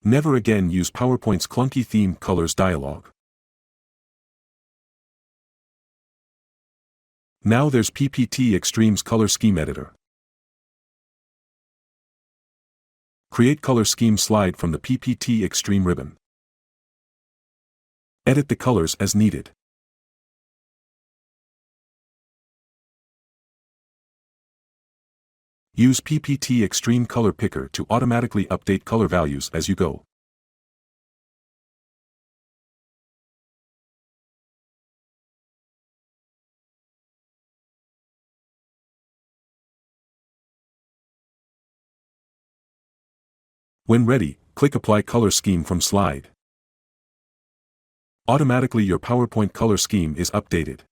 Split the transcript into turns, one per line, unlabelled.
Never again use PowerPoint's clunky theme colors dialog. Now there's pptXTREME's color scheme editor. Create color scheme slide from the pptXTREME ribbon. Edit the colors as needed. Use pptXTREME ColorPicker to automatically update color values as you go. When ready, click Apply Color Scheme from slide. Automatically your PowerPoint color scheme is updated.